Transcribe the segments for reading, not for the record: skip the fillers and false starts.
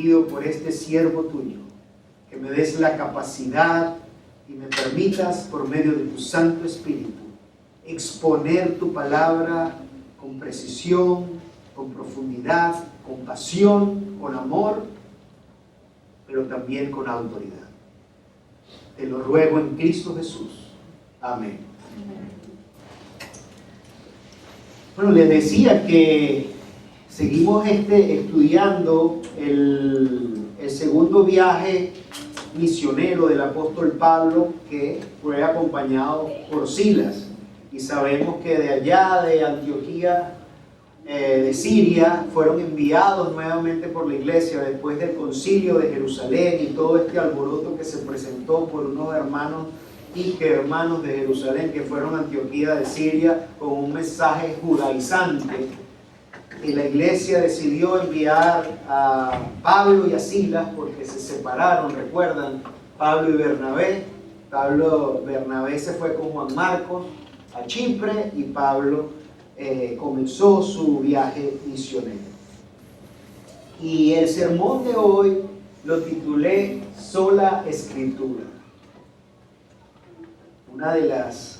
pido por este siervo tuyo, que me des la capacidad y me permitas, por medio de tu Santo Espíritu, exponer tu palabra con precisión, con profundidad, con pasión, con amor, pero también con autoridad. Te lo ruego en Cristo Jesús. Amén. Bueno, les decía que seguimos estudiando el segundo viaje misionero del apóstol Pablo, que fue acompañado por Silas. Y sabemos que de allá, de Antioquía, de Siria, fueron enviados nuevamente por la iglesia después del concilio de Jerusalén y todo este alboroto que se presentó por unos hermanos de Jerusalén que fueron a Antioquía de Siria con un mensaje judaizante. Y la iglesia decidió enviar a Pablo y a Silas porque se separaron, recuerdan, Pablo y Bernabé. Bernabé se fue con Juan Marcos a Chipre y Pablo comenzó su viaje misionero. Y el sermón de hoy lo titulé Sola Escritura, una de las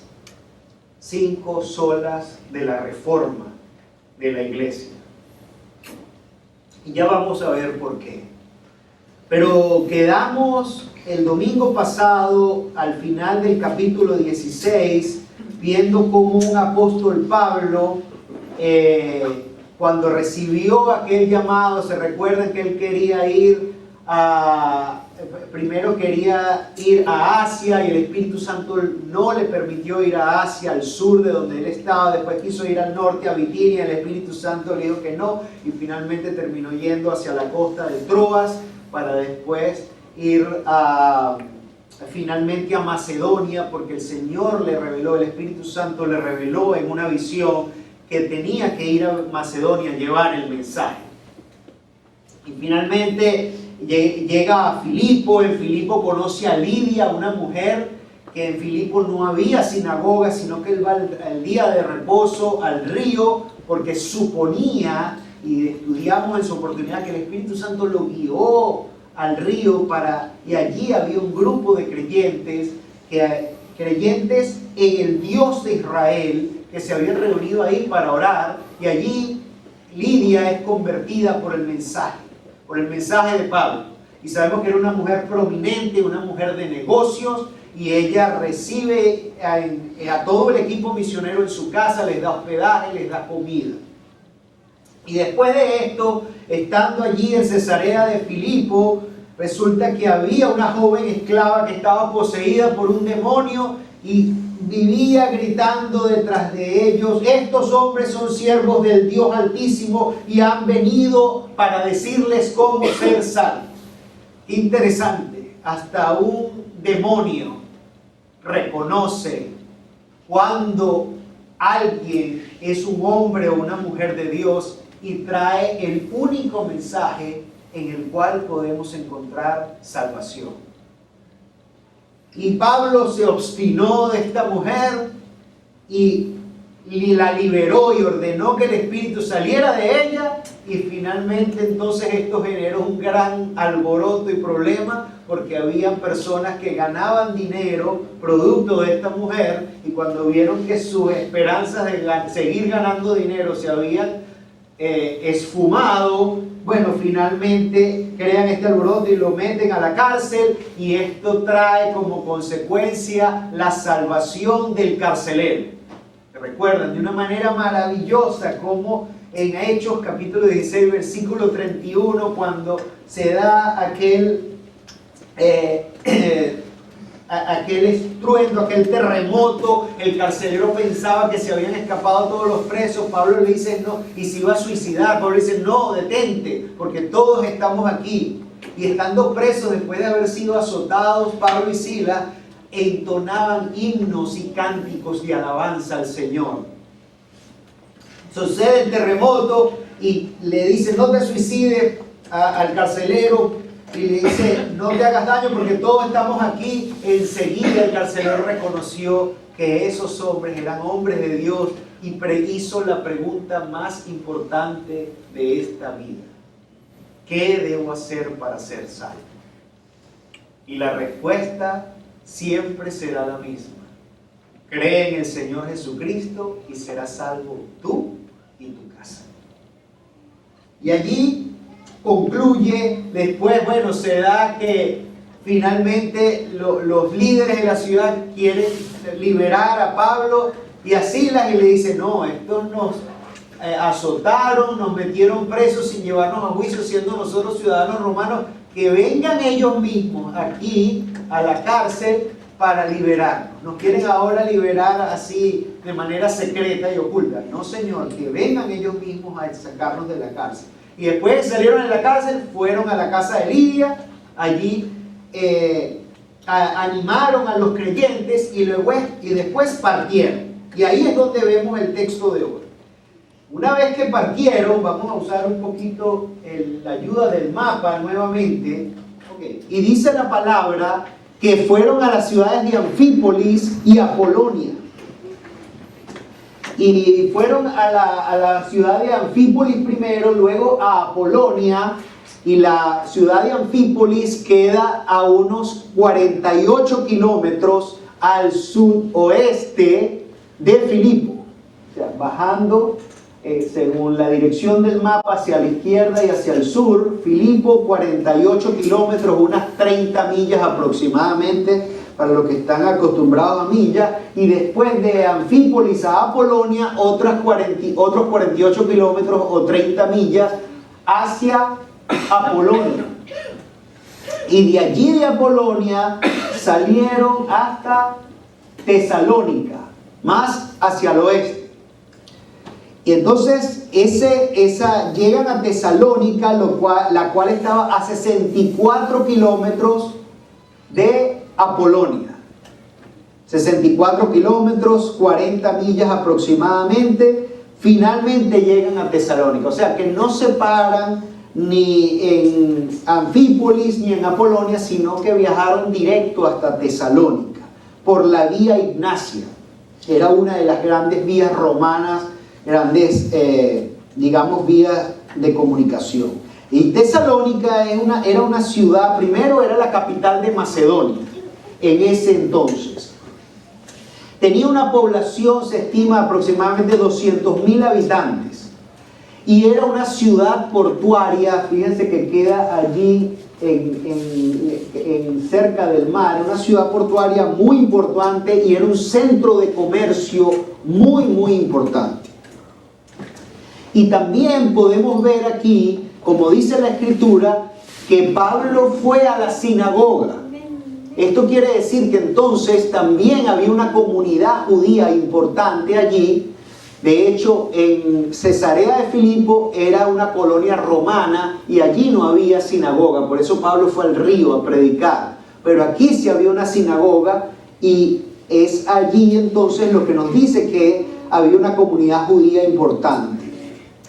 5 solas de la Reforma de la iglesia. Y ya vamos a ver por qué. Pero quedamos el domingo pasado al final del capítulo 16 viendo cómo un apóstol Pablo, cuando recibió aquel llamado, se recuerdan que él quería ir primero quería ir a Asia y el Espíritu Santo no le permitió ir a Asia, al sur de donde él estaba. Después quiso ir al norte, a Bitinia, el Espíritu Santo le dijo que no y finalmente terminó yendo hacia la costa de Troas para después ir finalmente a Macedonia, porque el Señor le reveló, el Espíritu Santo le reveló en una visión que tenía que ir a Macedonia a llevar el mensaje. Y finalmente llega a Filipo. En Filipo conoce a Lidia, una mujer que en Filipo no había sinagoga, sino que él va al día de reposo al río, porque suponía, y estudiamos en su oportunidad, que el Espíritu Santo lo guió al río y allí había un grupo de creyentes en el Dios de Israel, que se habían reunido ahí para orar, y allí Lidia es convertida por el mensaje de Pablo. Y sabemos que era una mujer prominente, una mujer de negocios, y ella recibe a todo el equipo misionero en su casa, les da hospedaje, les da comida. Y después de esto, estando allí en Cesarea de Filipo, resulta que había una joven esclava que estaba poseída por un demonio y vivía gritando detrás de ellos: estos hombres son siervos del Dios Altísimo y han venido para decirles cómo ser salvos. Interesante, hasta un demonio reconoce cuando alguien es un hombre o una mujer de Dios y trae el único mensaje en el cual podemos encontrar salvación. Y Pablo se obstinó de esta mujer y la liberó y ordenó que el espíritu saliera de ella, y finalmente entonces esto generó un gran alboroto y problema, porque habían personas que ganaban dinero producto de esta mujer, y cuando vieron que sus esperanzas de seguir ganando dinero se habían esfumado, bueno, finalmente crean este alboroto y lo meten a la cárcel, y esto trae como consecuencia la salvación del carcelero. Recuerdan de una manera maravillosa como en Hechos capítulo 16 versículo 31, cuando se da aquel estruendo, aquel terremoto, el carcelero pensaba que se habían escapado todos los presos. Pablo le dice no, y se iba a suicidar. Pablo le dice: no, detente, porque todos estamos aquí. Y estando presos, después de haber sido azotados, Pablo y Silas entonaban himnos y cánticos de alabanza al Señor. Sucede el terremoto y le dice: no te suicides al carcelero, y le dice: no te hagas daño porque todos estamos aquí. Enseguida el carcelero reconoció que esos hombres eran hombres de Dios y hizo la pregunta más importante de esta vida: ¿qué debo hacer para ser salvo? Y la respuesta siempre será la misma. Cree en el Señor Jesucristo y serás salvo tú y tu casa. Y allí concluye, después, bueno, se da que finalmente los líderes de la ciudad quieren liberar a Pablo y a Silas y le dicen, no, estos nos azotaron, nos metieron presos sin llevarnos a juicio, siendo nosotros ciudadanos romanos, que vengan ellos mismos aquí a la cárcel para liberarnos. Nos quieren ahora liberar así de manera secreta y oculta. No, Señor, que vengan ellos mismos a sacarnos de la cárcel. Y después salieron de la cárcel, fueron a la casa de Lidia, allí animaron a los creyentes y después partieron. Y ahí es donde vemos el texto de hoy. Una vez que partieron, vamos a usar un poquito la ayuda del mapa nuevamente. Okay. Y dice la palabra que fueron a las ciudades de Anfípolis y Apolonia. Y fueron a la ciudad de Anfípolis primero, luego a Apolonia. Y la ciudad de Anfípolis queda a unos 48 kilómetros al sudoeste de Filipo. O sea, bajando según la dirección del mapa hacia la izquierda y hacia el sur. Filipo, 48 kilómetros, unas 30 millas aproximadamente, para los que están acostumbrados a millas. Y después de Anfípolis a Apolonia, otros 48 kilómetros o 30 millas hacia Apolonia. Y de allí de Apolonia salieron hasta Tesalónica, más hacia el oeste. Y entonces llegan a Tesalónica, la cual estaba a 64 kilómetros de Apolonia. 64 kilómetros, 40 millas aproximadamente. Finalmente llegan a Tesalónica. O sea que no se paran ni en Anfípolis ni en Apolonia, sino que viajaron directo hasta Tesalónica por la vía Ignacia. Era una de las grandes vías romanas, grandes, digamos, vías de comunicación. Y Tesalónica era una ciudad, primero era la capital de Macedonia en ese entonces. Tenía una población, se estima, aproximadamente 200.000 habitantes. Y era una ciudad portuaria, fíjense que queda allí cerca del mar, una ciudad portuaria muy importante y era un centro de comercio muy, muy importante. Y también podemos ver aquí, como dice la Escritura, que Pablo fue a la sinagoga. Esto quiere decir que entonces también había una comunidad judía importante allí. De hecho, en Cesarea de Filipo era una colonia romana y allí no había sinagoga. Por eso Pablo fue al río a predicar. Pero aquí sí había una sinagoga y es allí entonces lo que nos dice que había una comunidad judía importante.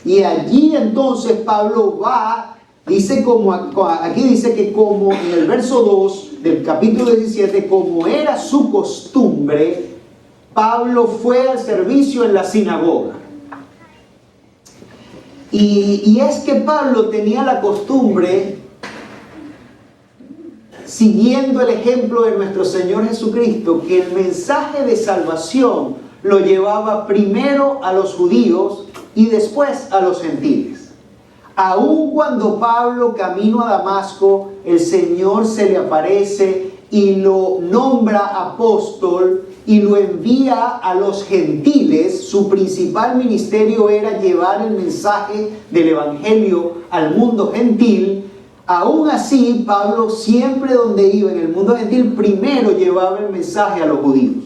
Y allí entonces Pablo va, aquí dice que como en el verso 2 del capítulo 17, como era su costumbre, Pablo fue al servicio en la sinagoga. Y es que Pablo tenía la costumbre, siguiendo el ejemplo de nuestro Señor Jesucristo, que el mensaje de salvación lo llevaba primero a los judíos y después a los gentiles. Aun cuando Pablo camino a Damasco, el Señor se le aparece y lo nombra apóstol y lo envía a los gentiles. Su principal ministerio era llevar el mensaje del evangelio al mundo gentil. Aún así, Pablo siempre donde iba en el mundo gentil, primero llevaba el mensaje a los judíos,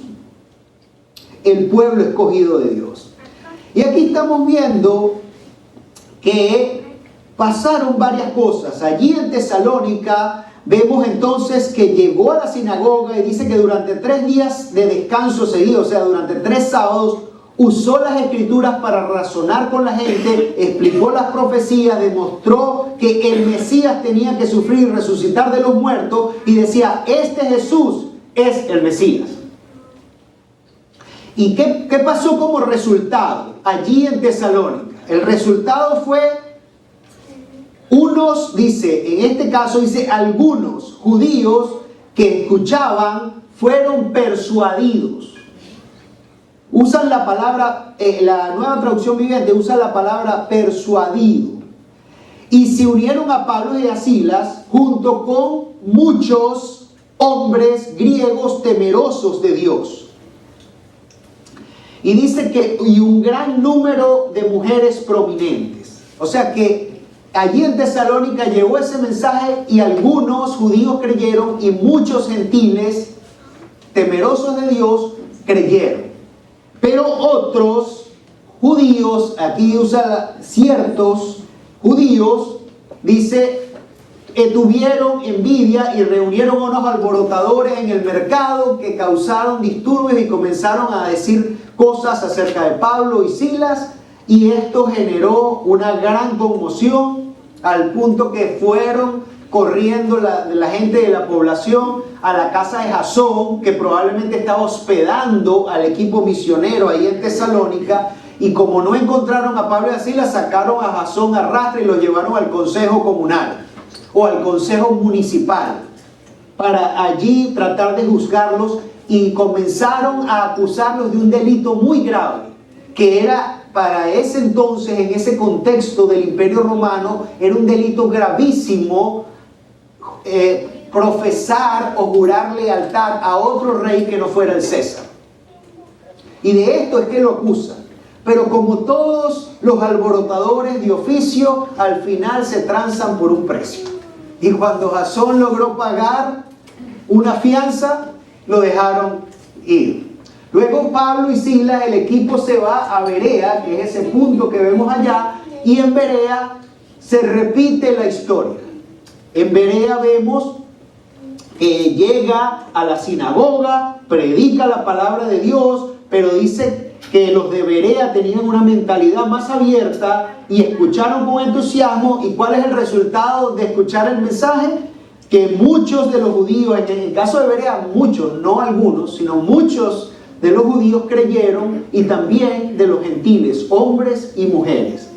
el pueblo escogido de Dios. Y aquí estamos viendo que pasaron varias cosas. Allí en Tesalónica vemos entonces que llegó a la sinagoga y dice que durante 3 días de descanso seguido, o sea, durante 3 sábados, usó las escrituras para razonar con la gente, explicó las profecías, demostró que el Mesías tenía que sufrir y resucitar de los muertos y decía, este Jesús es el Mesías. ¿Y qué pasó como resultado allí en Tesalónica? El resultado fue Unos, dice, en este caso dice, algunos judíos que escuchaban fueron persuadidos. Usan la palabra, la Nueva Traducción Viviente usa la palabra persuadido. Y se unieron a Pablo y a Silas junto con muchos hombres griegos temerosos de Dios. Y dice que y un gran número de mujeres prominentes. O sea que allí en Tesalónica llegó ese mensaje y algunos judíos creyeron y muchos gentiles temerosos de Dios creyeron. Pero otros judíos, aquí usa ciertos judíos, dice, tuvieron envidia y reunieron unos alborotadores en el mercado que causaron disturbios y comenzaron a decir cosas acerca de Pablo y Silas, y esto generó una gran conmoción al punto que fueron corriendo la gente de la población a la casa de Jasón, que probablemente estaba hospedando al equipo misionero ahí en Tesalónica, y como no encontraron a Pablo y a Silas, sacaron a Jasón a arrastre y lo llevaron al consejo comunal o al consejo municipal para allí tratar de juzgarlos, y comenzaron a acusarlos de un delito muy grave, que era para ese entonces, en ese contexto del Imperio Romano, era un delito gravísimo profesar o jurar lealtad a otro rey que no fuera el César. Y de esto es que lo acusan. Pero como todos los alborotadores de oficio, al final se transan por un precio. Y cuando Jasón logró pagar una fianza, lo dejaron ir. Luego Pablo y Silas, el equipo se va a Berea, que es ese punto que vemos allá, y en Berea se repite la historia. En Berea vemos que llega a la sinagoga, predica la palabra de Dios, pero dice que los de Berea tenían una mentalidad más abierta y escucharon con entusiasmo. ¿Y cuál es el resultado de escuchar el mensaje? Que muchos de los judíos, en el caso de Berea, muchos, no algunos, sino muchos de los judíos creyeron, y también de los gentiles, hombres y mujeres.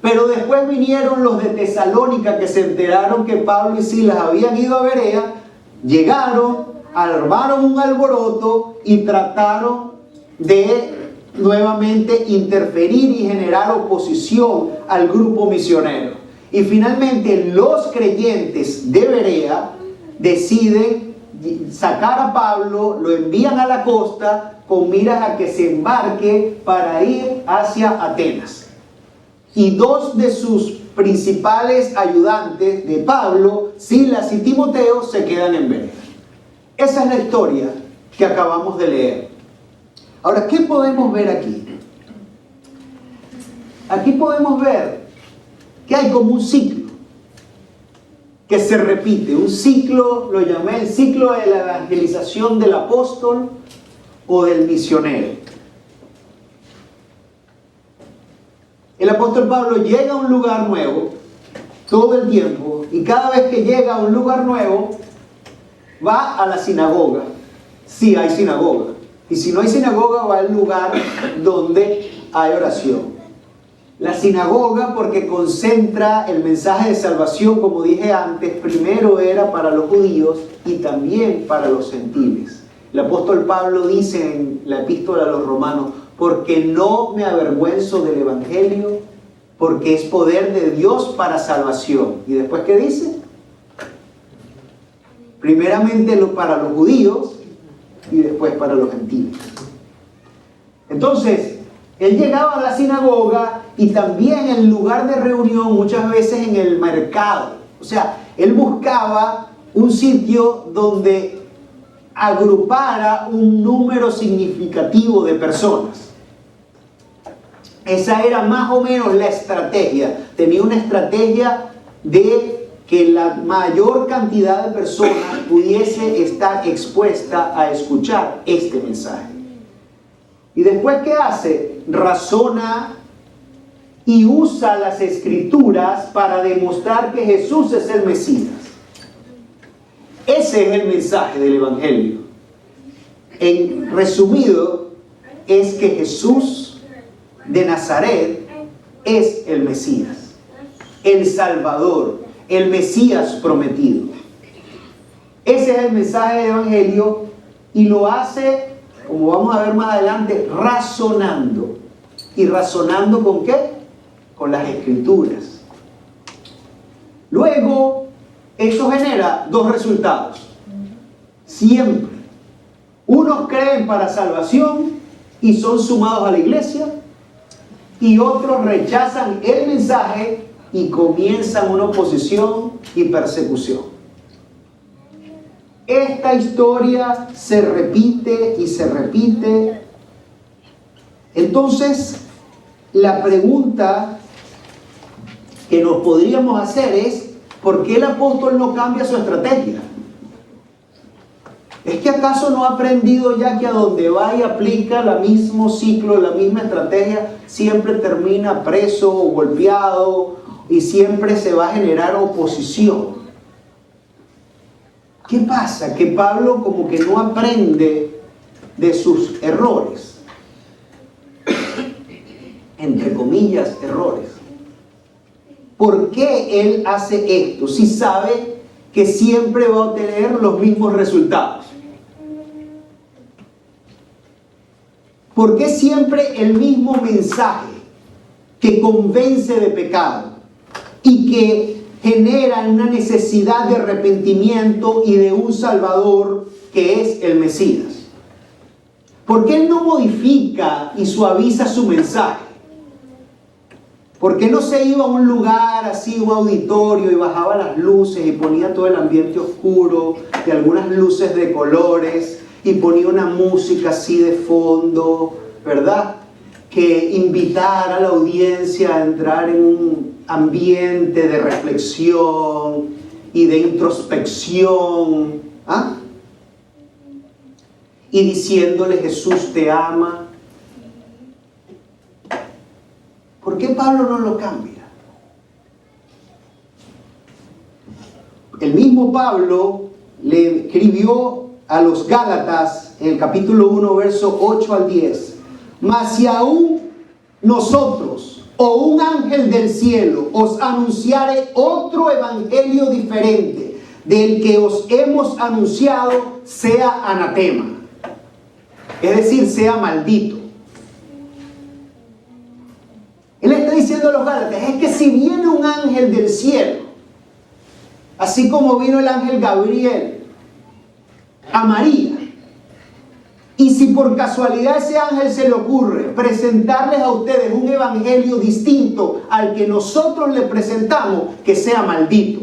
Pero después vinieron los de Tesalónica, que se enteraron que Pablo y Silas habían ido a Berea, llegaron, armaron un alboroto y trataron de nuevamente interferir y generar oposición al grupo misionero. Y finalmente los creyentes de Berea deciden sacar a Pablo, lo envían a la costa con miras a que se embarque para ir hacia Atenas. Y dos de sus principales ayudantes de Pablo, Silas y Timoteo, se quedan en Berea. Esa es la historia que acabamos de leer. Ahora, ¿qué podemos ver aquí? Aquí podemos ver que hay como un ciclo que se repite. Un ciclo, lo llamé el ciclo de la evangelización del apóstol o del misionero. El apóstol Pablo llega a un lugar nuevo todo el tiempo, y cada vez que llega a un lugar nuevo va a la sinagoga. Sí, hay sinagoga. Y si no hay sinagoga, va al lugar donde hay oración. La sinagoga, porque concentra el mensaje de salvación, como dije antes, primero era para los judíos y también para los gentiles. El apóstol Pablo dice en la epístola a los romanos: porque no me avergüenzo del evangelio, porque es poder de Dios para salvación. ¿Y después qué dice? Primeramente para los judíos y después para los gentiles. Entonces, él llegaba a la sinagoga y también el lugar de reunión, muchas veces en el mercado. O sea, él buscaba un sitio donde agrupara un número significativo de personas. Esa era más o menos la estrategia. Tenía una estrategia de que la mayor cantidad de personas pudiese estar expuesta a escuchar este mensaje. Y después, ¿qué hace? Razona y usa las escrituras para demostrar que Jesús es el Mesías. Ese es el mensaje del evangelio. En resumido, es que Jesús de Nazaret es el Mesías. el Salvador, el Mesías prometido. Ese es el mensaje del Evangelio y lo hace, como vamos a ver más adelante, razonando. ¿Y razonando con qué? Con las Escrituras. Luego, eso genera dos resultados. Siempre. Unos creen para salvación y son sumados a la iglesia, y otros rechazan el mensaje y comienzan una oposición y persecución. Esta historia se repite y se repite. Entonces, la pregunta que nos podríamos hacer es, ¿por qué el apóstol no cambia su estrategia? ¿Es que acaso no ha aprendido ya que a donde va y aplica el mismo ciclo, la misma estrategia, siempre termina preso o golpeado y siempre se va a generar oposición? ¿Qué pasa? Que Pablo como que no aprende de sus errores. Entre comillas, errores. ¿Por qué él hace esto si sabe que siempre va a obtener los mismos resultados? ¿Por qué siempre el mismo mensaje que convence de pecado y que genera una necesidad de arrepentimiento y de un Salvador que es el Mesías? ¿Por qué él no modifica y suaviza su mensaje? ¿Por qué no se iba a un lugar así, un auditorio, y bajaba las luces y ponía todo el ambiente oscuro y algunas luces de colores y ponía una música así de fondo, ¿verdad? Que invitara a la audiencia a entrar en un ambiente de reflexión y de introspección, ¿ah? Y diciéndole: Jesús te ama. ¿Por qué Pablo no lo cambia? El mismo Pablo le escribió a los Gálatas en el capítulo 1, verso 8 al 10. Mas si aún nosotros o un ángel del cielo os anunciare otro evangelio diferente del que os hemos anunciado, sea anatema. Es decir, sea maldito. Él está diciendo a los Gálatas, es que si viene un ángel del cielo, así como vino el ángel Gabriel a María, y si por casualidad ese ángel se le ocurre presentarles a ustedes un evangelio distinto al que nosotros le presentamos, que sea maldito.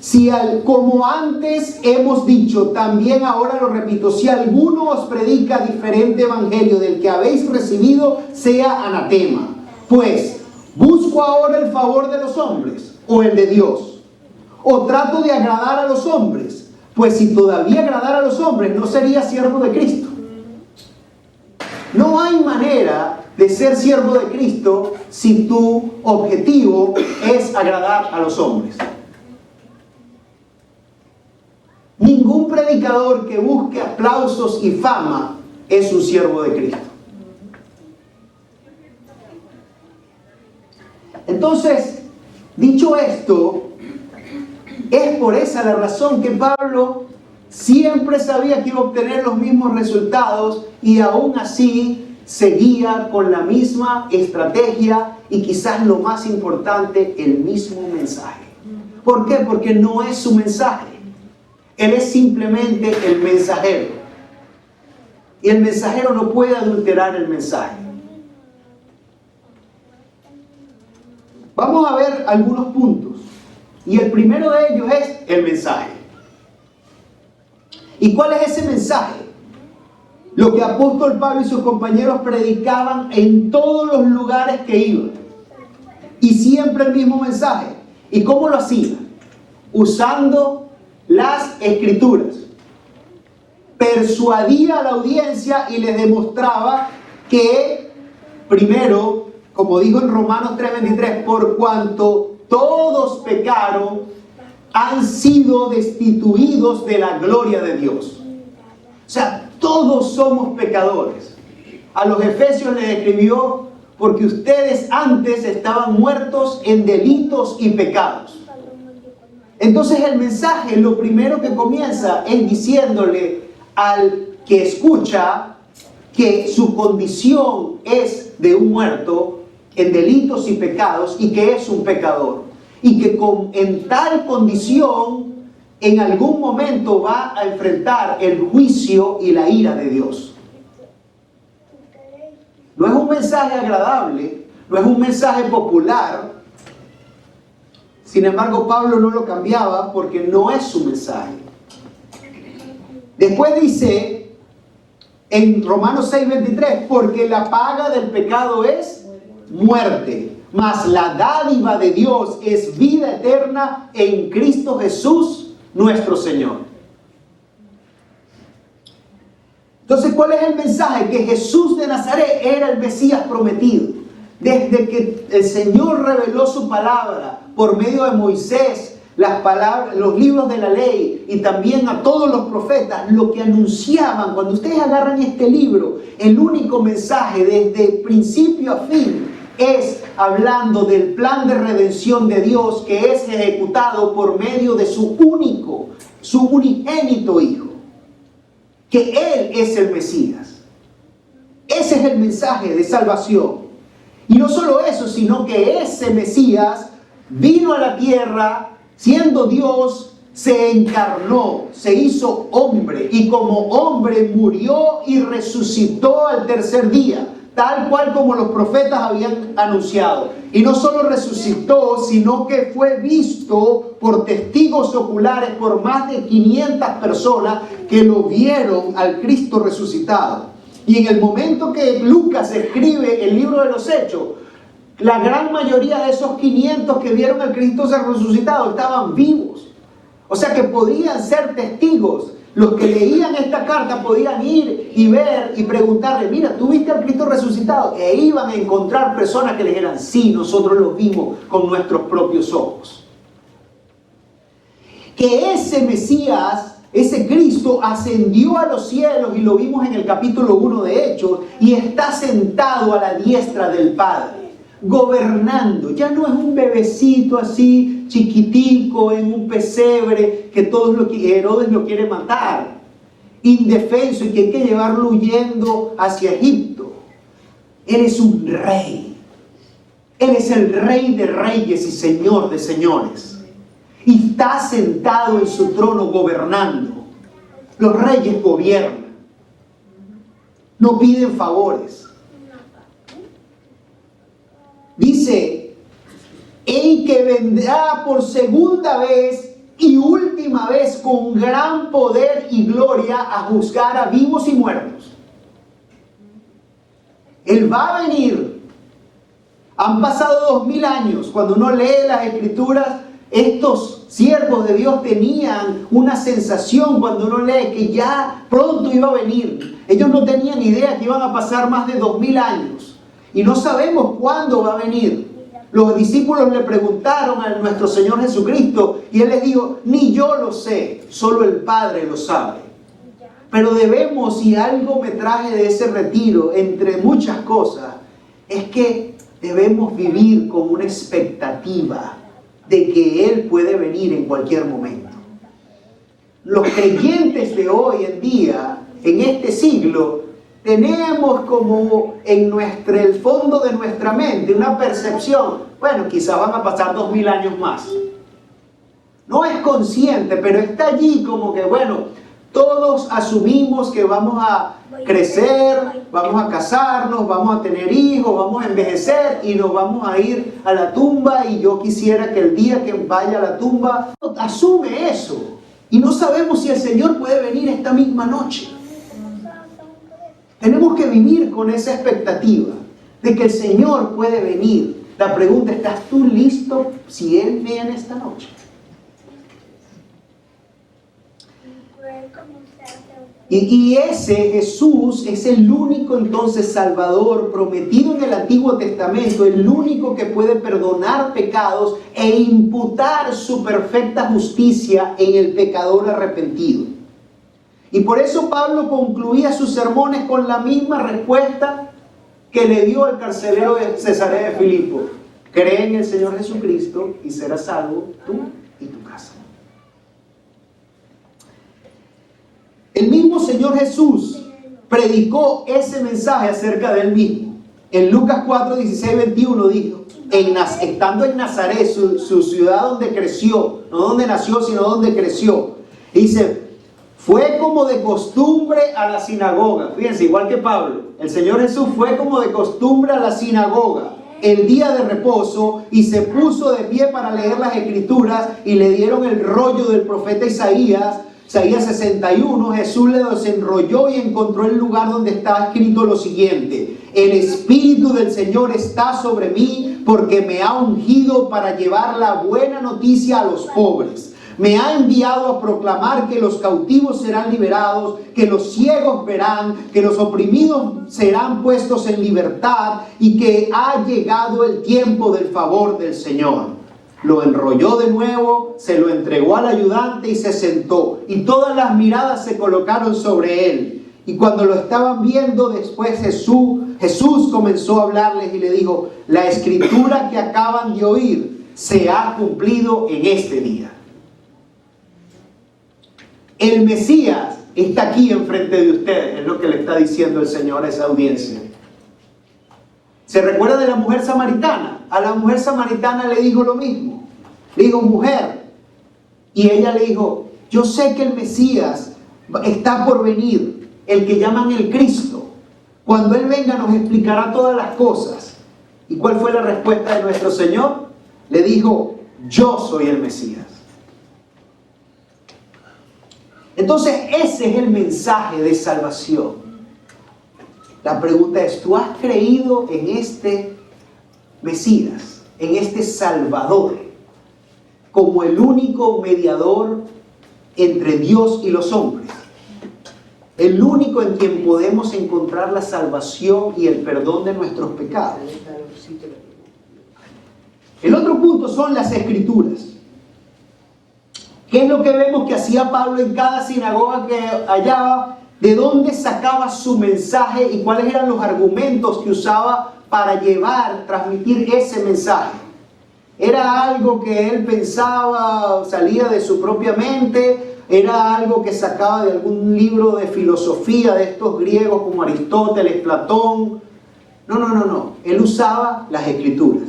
Si como antes hemos dicho, también ahora lo repito, si alguno os predica diferente evangelio del que habéis recibido, sea anatema. Pues, ¿busco ahora el favor de los hombres o el de Dios? ¿O trato de agradar a los hombres? Pues si todavía agradara a los hombres, no sería siervo de Cristo. No hay manera de ser siervo de Cristo si tu objetivo es agradar a los hombres. Ningún predicador que busque aplausos y fama es un siervo de Cristo. Entonces, dicho esto, es por esa la razón que Pablo siempre sabía que iba a obtener los mismos resultados y aún así seguía con la misma estrategia y quizás lo más importante, el mismo mensaje. ¿Por qué? Porque no es su mensaje. Él es simplemente el mensajero. Y el mensajero no puede adulterar el mensaje. Vamos a ver algunos puntos. Y el primero de ellos es el mensaje. ¿Y cuál es ese mensaje? Lo que apóstol Pablo y sus compañeros predicaban en todos los lugares que iban. Y siempre el mismo mensaje. ¿Y cómo lo hacían? Usando las Escrituras. Persuadía a la audiencia y les demostraba que, primero, como dijo en Romanos 3:23, por cuanto todos pecaron, han sido destituidos de la gloria de Dios. O sea, todos somos pecadores. A los Efesios les escribió porque ustedes antes estaban muertos en delitos y pecados. Entonces el mensaje, lo primero que comienza es diciéndole al que escucha que su condición es de un muerto en delitos y pecados y que es un pecador. Y que en tal condición en algún momento va a enfrentar el juicio y la ira de Dios. No es un mensaje agradable, no es un mensaje popular. Sin embargo, Pablo no lo cambiaba porque no es su mensaje. Después dice en Romanos 6:23, porque la paga del pecado es muerte, mas la dádiva de Dios es vida eterna en Cristo Jesús, nuestro Señor. Entonces, ¿cuál es el mensaje? Que Jesús de Nazaret era el Mesías prometido. Desde que el Señor reveló su palabra por medio de Moisés, los libros de la ley y también a todos los profetas, lo que anunciaban, cuando ustedes agarran este libro, el único mensaje desde principio a fin es hablando del plan de redención de Dios que es ejecutado por medio de su unigénito Hijo, que Él es el Mesías. Ese es el mensaje de salvación. Y no solo eso, sino que ese Mesías vino a la tierra, siendo Dios, se encarnó, se hizo hombre, y como hombre murió y resucitó al tercer día, tal cual como los profetas habían anunciado. Y no solo resucitó, sino que fue visto por testigos oculares, por más de 500 personas que lo vieron al Cristo resucitado. Y en el momento que Lucas escribe el libro de los Hechos, la gran mayoría de esos 500 que vieron al Cristo resucitado estaban vivos. O sea que podían ser testigos. Los que leían esta carta podían ir y ver y preguntarle, mira, ¿tú viste al Cristo resucitado? E iban a encontrar personas que le dijeran, sí, nosotros lo vimos con nuestros propios ojos. Que ese Mesías, ese Cristo ascendió a los cielos, y lo vimos en el capítulo 1 de Hechos, y está sentado a la diestra del Padre, gobernando. Ya no es un bebecito así chiquitico en un pesebre que Herodes lo quiere matar, indefenso, y que hay que llevarlo huyendo hacia Egipto. Él es un rey. Él es el Rey de reyes y Señor de señores. Y está sentado en su trono gobernando. Los reyes gobiernan. No piden favores. Dice, el que vendrá por segunda vez y última vez con gran poder y gloria a juzgar a vivos y muertos. Él va a venir. Han pasado 2000 años. Cuando uno lee las Escrituras, estos siervos de Dios tenían una sensación cuando uno lee que ya pronto iba a venir. Ellos no tenían idea que iban a pasar más de 2000 años. Y no sabemos cuándo va a venir. Los discípulos le preguntaron a nuestro Señor Jesucristo y Él les dijo, ni yo lo sé, solo el Padre lo sabe. Pero debemos, si algo me traje de ese retiro, entre muchas cosas, es que debemos vivir con una expectativa de que Él puede venir en cualquier momento. Los creyentes de hoy en día, en este siglo, tenemos como en el fondo de nuestra mente una percepción, bueno, quizás van a pasar 2000 años más. No es consciente, pero está allí como que, bueno, todos asumimos que vamos a crecer, vamos a casarnos, vamos a tener hijos, vamos a envejecer y nos vamos a ir a la tumba, y yo quisiera que el día que vaya a la tumba, asume eso. Y no sabemos si el Señor puede venir esta misma noche. Tenemos que vivir con esa expectativa de que el Señor puede venir. La pregunta, ¿estás tú listo si Él viene esta noche? Y ese Jesús es el único entonces Salvador prometido en el Antiguo Testamento, el único que puede perdonar pecados e imputar su perfecta justicia en el pecador arrepentido. Y por eso Pablo concluía sus sermones con la misma respuesta que le dio el carcelero de Cesarea de Filipo: cree en el Señor Jesucristo y serás salvo tú y tu casa. El mismo Señor Jesús predicó ese mensaje acerca de él mismo. En Lucas 4, 16, 21 dijo, estando en Nazaret, su ciudad donde creció, no donde nació, sino donde creció, dice: fue como de costumbre a la sinagoga. Fíjense, igual que Pablo, el Señor Jesús fue como de costumbre a la sinagoga el día de reposo y se puso de pie para leer las Escrituras, y le dieron el rollo del profeta Isaías 61. Jesús le desenrolló y encontró el lugar donde estaba escrito lo siguiente: el Espíritu del Señor está sobre mí, porque me ha ungido para llevar la buena noticia a los pobres. Me ha enviado a proclamar que los cautivos serán liberados, que los ciegos verán, que los oprimidos serán puestos en libertad, y que ha llegado el tiempo del favor del Señor. Lo enrolló de nuevo, se lo entregó al ayudante y se sentó. Y todas las miradas se colocaron sobre él. Y cuando lo estaban viendo después, Jesús comenzó a hablarles y le dijo: la escritura que acaban de oír se ha cumplido en este día. El Mesías está aquí enfrente de ustedes, es lo que le está diciendo el Señor a esa audiencia. ¿Se recuerda de la mujer samaritana? A la mujer samaritana le dijo lo mismo. Le dijo: mujer. Y ella le dijo: yo sé que el Mesías está por venir, el que llaman el Cristo. Cuando Él venga nos explicará todas las cosas. ¿Y cuál fue la respuesta de nuestro Señor? Le dijo: yo soy el Mesías. Entonces ese es el mensaje de salvación. La pregunta es: ¿tú has creído en este Mesías, en este Salvador, como el único mediador entre Dios y los hombres? El único en quien podemos encontrar la salvación y el perdón de nuestros pecados. El otro punto son las Escrituras. ¿Qué es lo que vemos que hacía Pablo en cada sinagoga que hallaba? ¿De dónde sacaba su mensaje y cuáles eran los argumentos que usaba para transmitir ese mensaje? ¿Era algo que él pensaba, salía de su propia mente? ¿Era algo que sacaba de algún libro de filosofía de estos griegos como Aristóteles, Platón? No. Él usaba las Escrituras.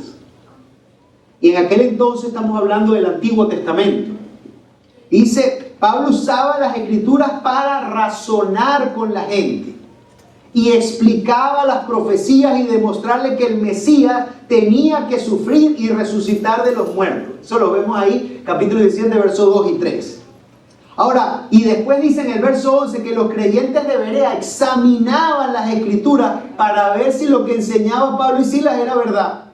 Y en aquel entonces estamos hablando del Antiguo Testamento. Dice, Pablo usaba las Escrituras para razonar con la gente y explicaba las profecías y demostrarle que el Mesías tenía que sufrir y resucitar de los muertos. Eso lo vemos ahí, capítulo 17, versos 2 y 3. Ahora, y después dice en el verso 11 que los creyentes de Berea examinaban las Escrituras para ver si lo que enseñaba Pablo y Silas era verdad.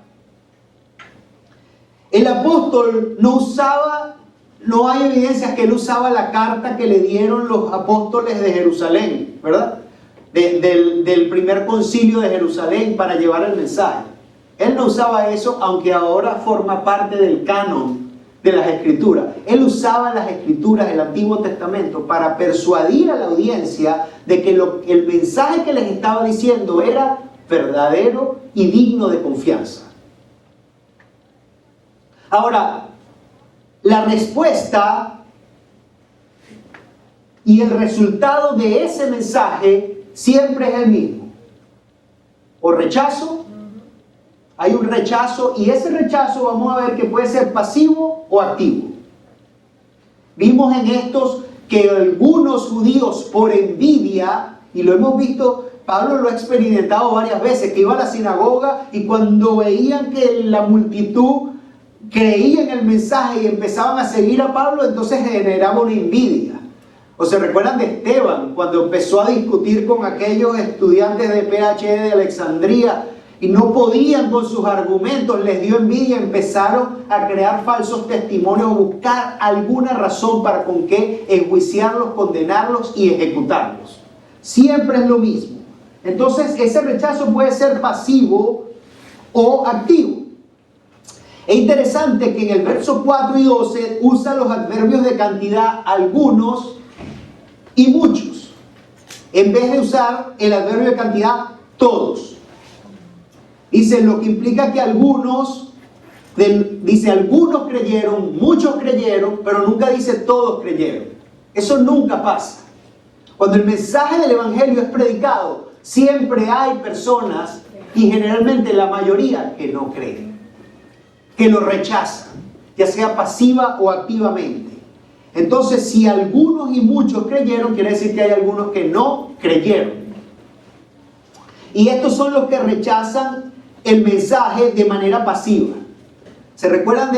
El apóstol no hay evidencias que él usaba la carta que le dieron los apóstoles de Jerusalén, ¿verdad? Del primer concilio de Jerusalén para llevar el mensaje. Él no usaba eso, aunque ahora forma parte del canon de las Escrituras. Él usaba las Escrituras del Antiguo Testamento para persuadir a la audiencia de que el mensaje que les estaba diciendo era verdadero y digno de confianza. Ahora, la respuesta y el resultado de ese mensaje siempre es el mismo. O rechazo, hay un rechazo, y ese rechazo vamos a ver que puede ser pasivo o activo. Vimos en estos que algunos judíos, por envidia, y lo hemos visto, Pablo lo ha experimentado varias veces, que iba a la sinagoga y cuando veían que la multitud creía en el mensaje y empezaban a seguir a Pablo, entonces generaba una envidia. ¿O se recuerdan de Esteban, cuando empezó a discutir con aquellos estudiantes de PhD de Alejandría y no podían con sus argumentos, les dio envidia, empezaron a crear falsos testimonios, buscar alguna razón para con qué enjuiciarlos, condenarlos y ejecutarlos? Siempre es lo mismo. Entonces ese rechazo puede ser pasivo o activo. Es interesante que en el verso 4 y 12 usa los adverbios de cantidad algunos y muchos, en vez de usar el adverbio de cantidad todos. Dice, lo que implica que algunos creyeron, muchos creyeron, pero nunca dice todos creyeron. Eso nunca pasa. Cuando el mensaje del Evangelio es predicado, siempre hay personas, y generalmente la mayoría, que no creen, que lo rechazan, ya sea pasiva o activamente. Entonces, si algunos y muchos creyeron, quiere decir que hay algunos que no creyeron. Y estos son los que rechazan el mensaje de manera pasiva. ¿Se recuerdan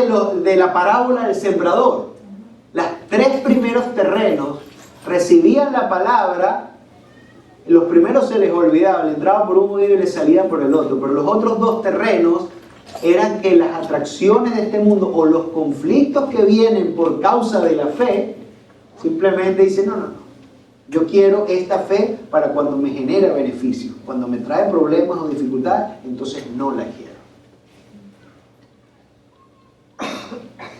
de la parábola del sembrador? Los 3 primeros terrenos recibían la palabra, los primeros se les olvidaba, le entraba por un oído y le salía por el otro, pero los otros 2 terrenos eran que las atracciones de este mundo o los conflictos que vienen por causa de la fe, simplemente dicen, no, yo quiero esta fe para cuando me genera beneficio. Cuando me trae problemas o dificultades, entonces no la quiero.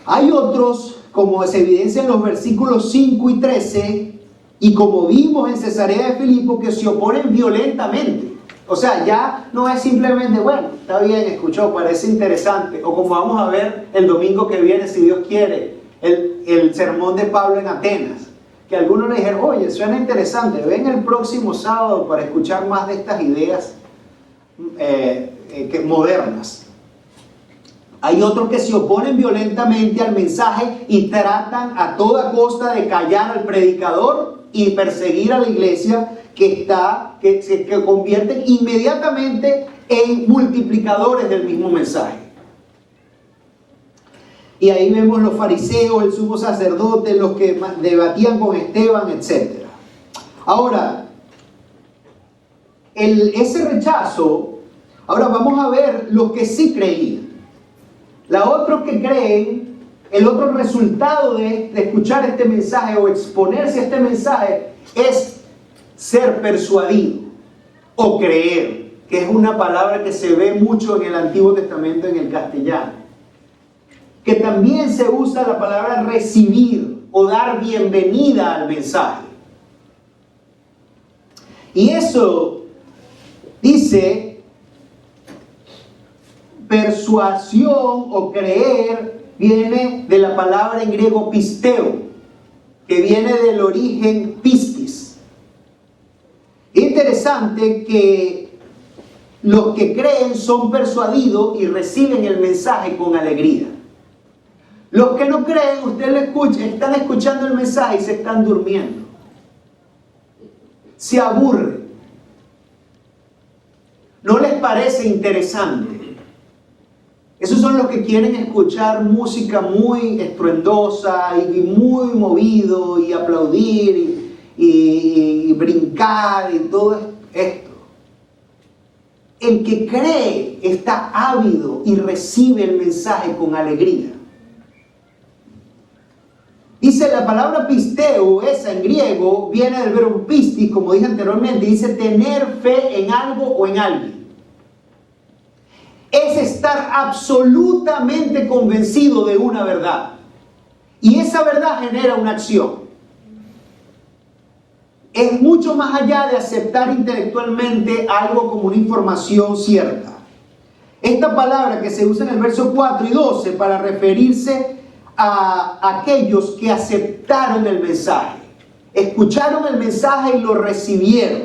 Hay otros, como se evidencia en los versículos 5 y 13, y como vimos en Cesarea de Filipo, que se oponen violentamente. O sea, ya no es simplemente, bueno, está bien, escuchó, parece interesante. O como vamos a ver el domingo que viene, si Dios quiere, el sermón de Pablo en Atenas. Que algunos le dijeron, oye, suena interesante, ven el próximo sábado para escuchar más de estas ideas modernas. Hay otros que se oponen violentamente al mensaje y tratan a toda costa de callar al predicador y perseguir a la iglesia que se convierten inmediatamente en multiplicadores del mismo mensaje. Y ahí vemos los fariseos, el sumo sacerdote, los que debatían con Esteban, etc. Ahora, ese rechazo, ahora vamos a ver los que sí creían. Los otros que creen, el otro resultado de escuchar este mensaje o exponerse a este mensaje es ser persuadido o creer, que es una palabra que se ve mucho en el Antiguo Testamento en el castellano. Que también se usa la palabra recibir o dar bienvenida al mensaje. Y eso dice persuasión o creer, viene de la palabra en griego pisteo, que viene del origen pistis. Interesante que los que creen son persuadidos y reciben el mensaje con alegría. Los que no creen, usted lo escucha, están escuchando el mensaje y se están durmiendo. Se aburren. No les parece interesante. Esos son los que quieren escuchar música muy estruendosa y muy movido y aplaudir y brincar y todo esto. El que cree está ávido y recibe el mensaje con alegría. Dice la palabra pisteo, esa en griego, viene del verbo pistis, como dije anteriormente, dice tener fe en algo o en alguien. Es estar absolutamente convencido de una verdad. Y esa verdad genera una acción. Es mucho más allá de aceptar intelectualmente algo como una información cierta. Esta palabra que se usa en el verso 4 y 12 para referirse a aquellos que aceptaron el mensaje, escucharon el mensaje y lo recibieron.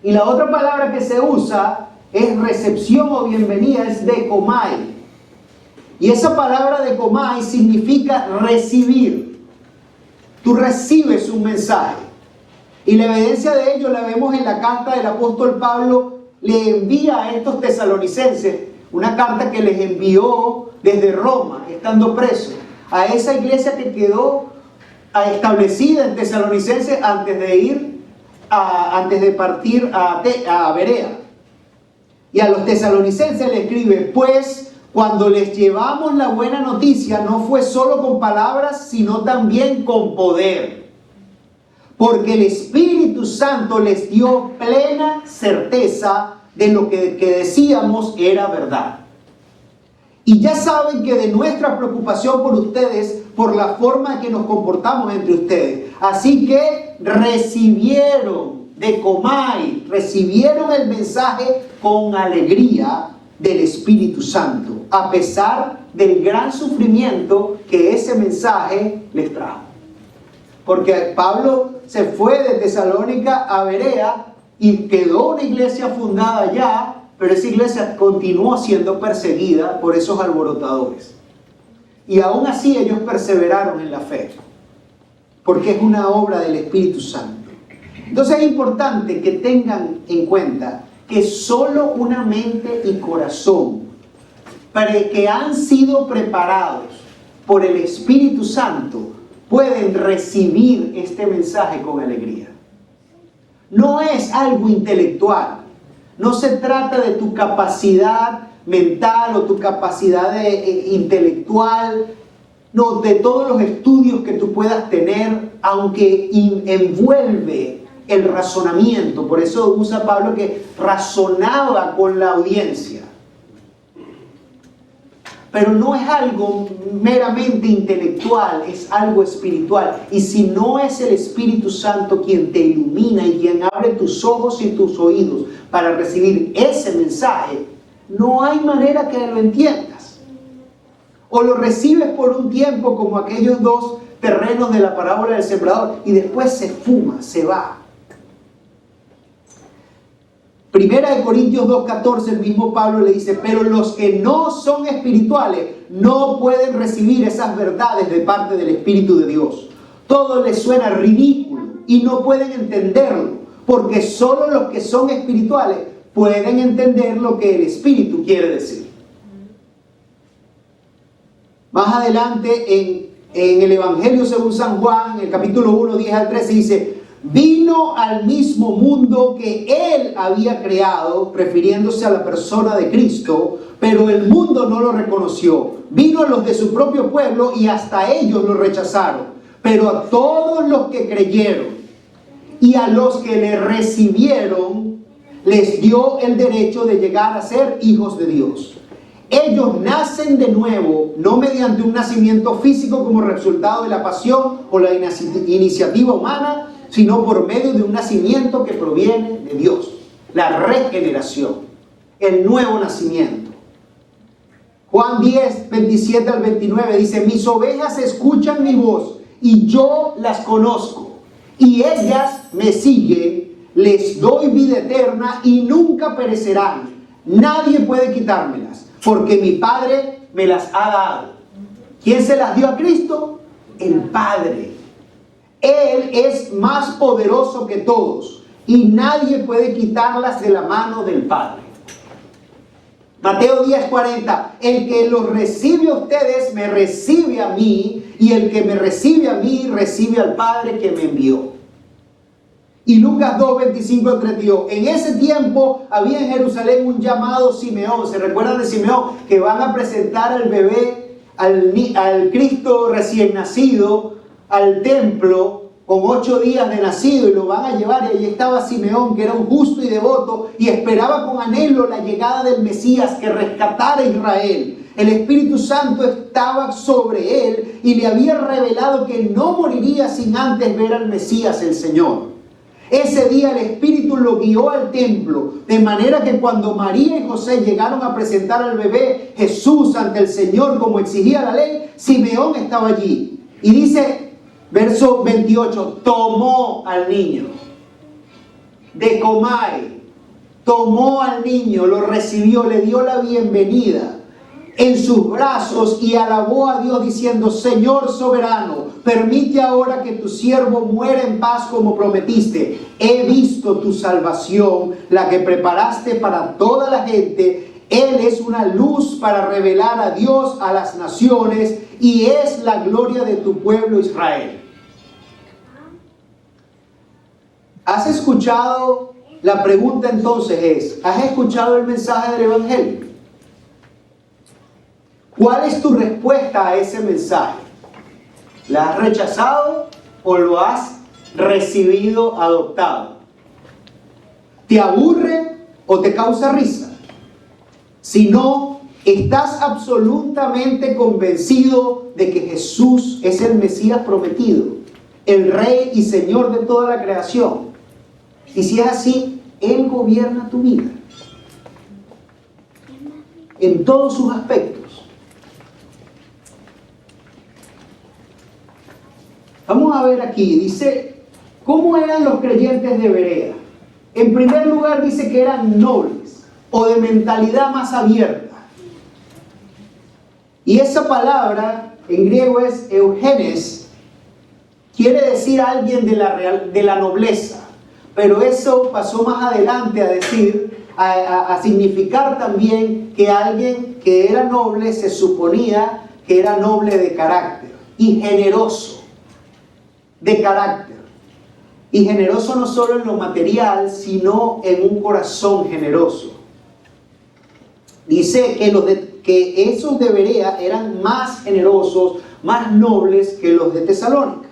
Y la otra palabra que se usa es recepción o bienvenida, es dekomai. Y esa palabra dekomai significa recibir. Tú recibes un mensaje. Y la evidencia de ello la vemos en la carta del apóstol Pablo. Le envía a estos tesalonicenses una carta que les envió desde Roma, estando preso, a esa iglesia que quedó establecida en Tesalonicenses antes de partir a Berea. Y a los tesalonicenses le escribe, pues cuando les llevamos la buena noticia no fue solo con palabras, sino también con poder. Porque el Espíritu Santo les dio plena certeza de lo que decíamos era verdad. Y ya saben que de nuestra preocupación por ustedes, por la forma en que nos comportamos entre ustedes. Así que recibieron el mensaje con alegría del Espíritu Santo, a pesar del gran sufrimiento que ese mensaje les trajo. Porque Pablo se fue de Tesalónica a Berea y quedó una iglesia fundada allá, pero esa iglesia continuó siendo perseguida por esos alborotadores. Y aún así ellos perseveraron en la fe, porque es una obra del Espíritu Santo. Entonces es importante que tengan en cuenta que solo una mente y corazón que han sido preparados por el Espíritu Santo pueden recibir este mensaje con alegría. No es algo intelectual, no se trata de tu capacidad mental o tu capacidad intelectual, no, de todos los estudios que tú puedas tener, aunque envuelve el razonamiento. Por eso usa Pablo que razonaba con la audiencia. Pero no es algo meramente intelectual, es algo espiritual. Y si no es el Espíritu Santo quien te ilumina y quien abre tus ojos y tus oídos para recibir ese mensaje, no hay manera que lo entiendas. O lo recibes por un tiempo como aquellos dos terrenos de la parábola del sembrador y después se fuma, se va. Primera de Corintios 2:14, el mismo Pablo le dice, pero los que no son espirituales no pueden recibir esas verdades de parte del Espíritu de Dios. Todo les suena ridículo y no pueden entenderlo, porque solo los que son espirituales pueden entender lo que el Espíritu quiere decir. Más adelante en el Evangelio según San Juan, en el capítulo 1, 10 al 13, dice, vino al mismo mundo que Él había creado, refiriéndose a la persona de Cristo, pero el mundo no lo reconoció. Vino a los de su propio pueblo y hasta ellos lo rechazaron. Pero a todos los que creyeron y a los que le recibieron, les dio el derecho de llegar a ser hijos de Dios. Ellos nacen de nuevo, no mediante un nacimiento físico como resultado de la pasión o la iniciativa humana, sino por medio de un nacimiento que proviene de Dios. La regeneración, el nuevo nacimiento. Juan 10, 27 al 29 dice, mis ovejas escuchan mi voz y yo las conozco. Y ellas me siguen, les doy vida eterna y nunca perecerán. Nadie puede quitármelas, porque mi Padre me las ha dado. ¿Quién se las dio a Cristo? El Padre. Él es más poderoso que todos y nadie puede quitarlas de la mano del Padre. Mateo 10:40, el que los recibe a ustedes me recibe a mí, y el que me recibe a mí recibe al Padre que me envió. Y Lucas 2:25 al 32, en ese tiempo había en Jerusalén un llamado Simeón. ¿Se recuerdan de Simeón? Que van a presentar al bebé, al Cristo recién nacido, al templo con 8 días de nacido, y lo van a llevar, y allí estaba Simeón, que era un justo y devoto, y esperaba con anhelo la llegada del Mesías que rescatara a Israel. El Espíritu Santo estaba sobre él y le había revelado que no moriría sin antes ver al Mesías, el Señor. Ese día el Espíritu lo guió al templo, de manera que cuando María y José llegaron a presentar al bebé Jesús ante el Señor como exigía la ley, Simeón estaba allí. Y dice, verso 28, tomó al niño, decomai, tomó al niño, lo recibió, le dio la bienvenida en sus brazos y alabó a Dios diciendo, Señor soberano, permite ahora que tu siervo muera en paz como prometiste. He visto tu salvación, la que preparaste para toda la gente. Él es una luz para revelar a Dios a las naciones y es la gloria de tu pueblo Israel. ¿Has escuchado? La pregunta entonces es, ¿has escuchado el mensaje del Evangelio? ¿Cuál es tu respuesta a ese mensaje? ¿La has rechazado o lo has recibido, adoptado? ¿Te aburre o te causa risa? Si no, ¿estás absolutamente convencido de que Jesús es el Mesías prometido, el Rey y Señor de toda la creación? Y si es así, Él gobierna tu vida. en todos sus aspectos. Vamos a ver aquí, dice, ¿cómo eran los creyentes de Berea? En primer lugar dice que eran nobles o de mentalidad más abierta. Y esa palabra en griego es eugenes, quiere decir alguien de la nobleza. Pero eso pasó más adelante a decir, a significar también que alguien que era noble se suponía que era noble de carácter y generoso de carácter. Y generoso no solo en lo material, sino en un corazón generoso. Dice que esos de Berea eran más generosos, más nobles que los de Tesalónica.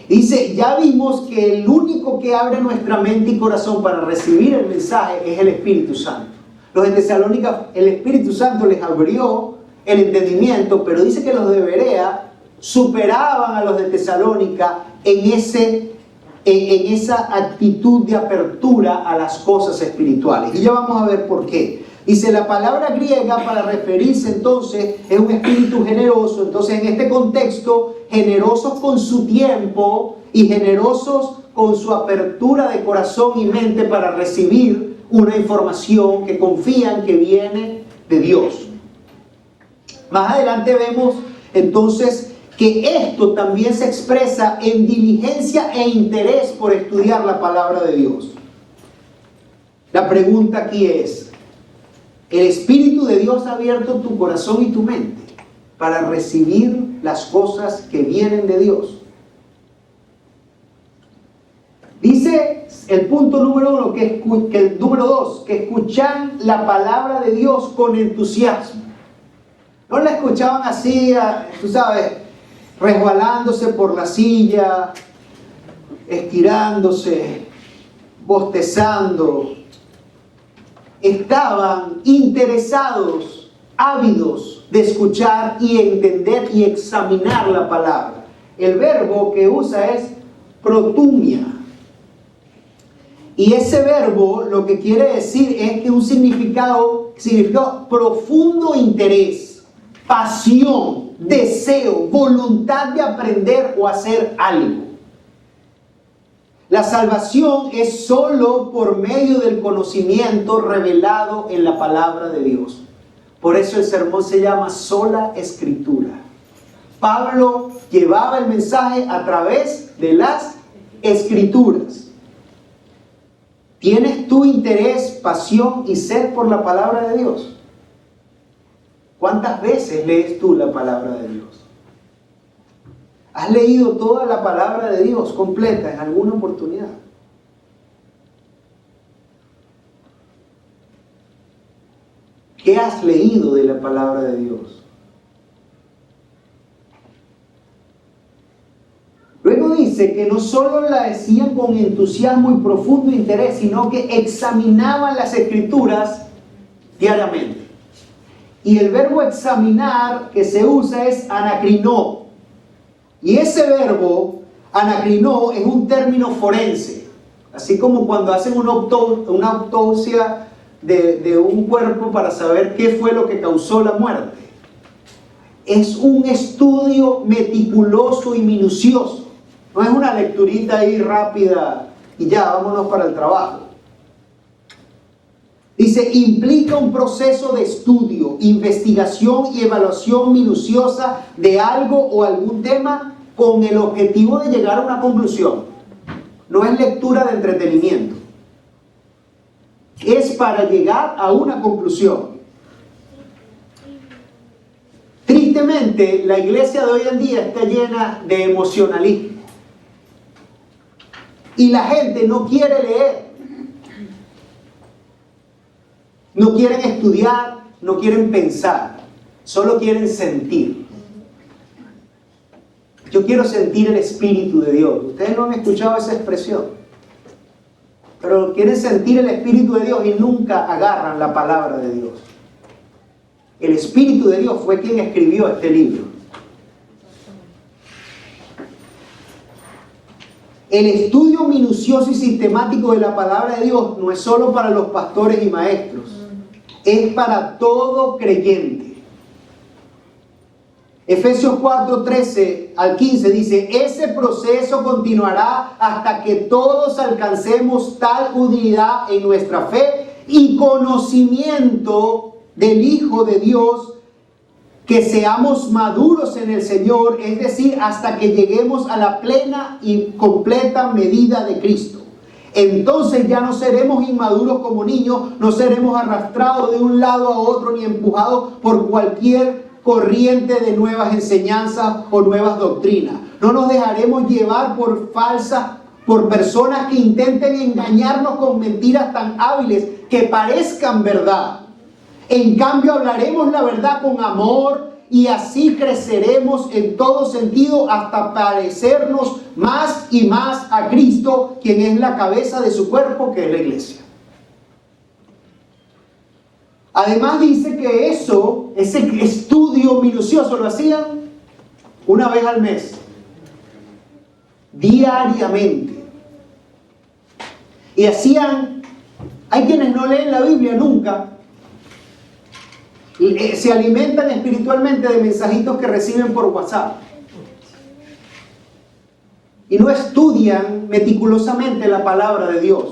Dice, ya vimos que el único que abre nuestra mente y corazón para recibir el mensaje es el Espíritu Santo. Los de Tesalónica, el Espíritu Santo les abrió el entendimiento, pero dice que los de Berea superaban a los de Tesalónica en esa actitud de apertura a las cosas espirituales. Y ya vamos a ver por qué. Dice, la palabra griega para referirse entonces es un espíritu generoso. Entonces, en este contexto, generosos con su tiempo y generosos con su apertura de corazón y mente para recibir una información que confían que viene de Dios. Más adelante vemos entonces que esto también se expresa en diligencia e interés por estudiar la palabra de Dios. La pregunta aquí es, ¿el Espíritu de Dios ha abierto tu corazón y tu mente para recibir las cosas que vienen de Dios? Dice el punto número 2, que escuchan la palabra de Dios con entusiasmo. No la escuchaban así, tú sabes, resbalándose por la silla, estirándose, bostezando. Estaban interesados, ávidos de escuchar y entender y examinar la palabra. El verbo que usa es protumia. Y ese verbo lo que quiere decir es que un significado profundo interés, pasión, deseo, voluntad de aprender o hacer algo. La salvación es solo por medio del conocimiento revelado en la palabra de Dios. Por eso el sermón se llama sola escritura. Pablo llevaba el mensaje a través de las escrituras. ¿Tienes tu interés, pasión y sed por la palabra de Dios? ¿Cuántas veces lees tú la palabra de Dios? ¿Has leído toda la palabra de Dios completa en alguna oportunidad? ¿Qué has leído de la palabra de Dios? Luego dice que no solo la decían con entusiasmo y profundo interés, sino que examinaban las escrituras diariamente. Y el verbo examinar que se usa es anacrinó. Y ese verbo, anacrinó, es un término forense. Así como cuando hacen una autopsia de un cuerpo para saber qué fue lo que causó la muerte. Es un estudio meticuloso y minucioso. No es una lecturita ahí rápida y ya, vámonos para el trabajo. Dice, implica un proceso de estudio, investigación y evaluación minuciosa de algo o algún tema con el objetivo de llegar a una conclusión. No es lectura de entretenimiento. Es para llegar a una conclusión. Tristemente, la iglesia de hoy en día está llena de emocionalismo. Y la gente no quiere leer. No quieren estudiar, no quieren pensar, solo quieren sentir. Yo quiero sentir el Espíritu de Dios. Ustedes no han escuchado esa expresión. Pero quieren sentir el Espíritu de Dios y nunca agarran la palabra de Dios. El Espíritu de Dios fue quien escribió este libro. El estudio minucioso y sistemático de la palabra de Dios no es solo para los pastores y maestros. es para todo creyente. Efesios 4, 13 al 15 dice: ese proceso continuará hasta que todos alcancemos tal unidad en nuestra fe y conocimiento del Hijo de Dios, que seamos maduros en el Señor, es decir, hasta que lleguemos a la plena y completa medida de Cristo. Entonces ya no seremos inmaduros como niños, no seremos arrastrados de un lado a otro ni empujados por cualquier corriente de nuevas enseñanzas o nuevas doctrinas. No nos dejaremos llevar por personas que intenten engañarnos con mentiras tan hábiles que parezcan verdad. En cambio, hablaremos la verdad con amor y así creceremos en todo sentido hasta parecernos más y más a Cristo, quien es la cabeza de su cuerpo, que es la iglesia. Además dice que ese estudio minucioso lo hacían una vez al mes, diariamente. Y hay quienes no leen la Biblia nunca, se alimentan espiritualmente de mensajitos que reciben por WhatsApp. Y no estudian meticulosamente la palabra de Dios.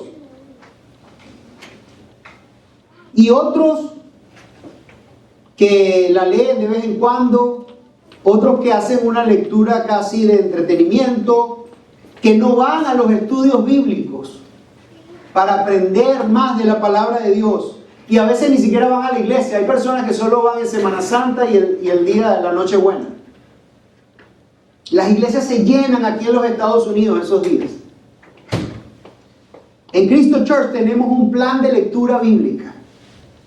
Y otros que la leen de vez en cuando, otros que hacen una lectura casi de entretenimiento, que no van a los estudios bíblicos para aprender más de la palabra de Dios. Y a veces ni siquiera van a la iglesia. Hay personas que solo van en Semana Santa y el día de la Nochebuena. Las iglesias se llenan aquí en los Estados Unidos esos días. En Cristo Church tenemos un plan de lectura bíblica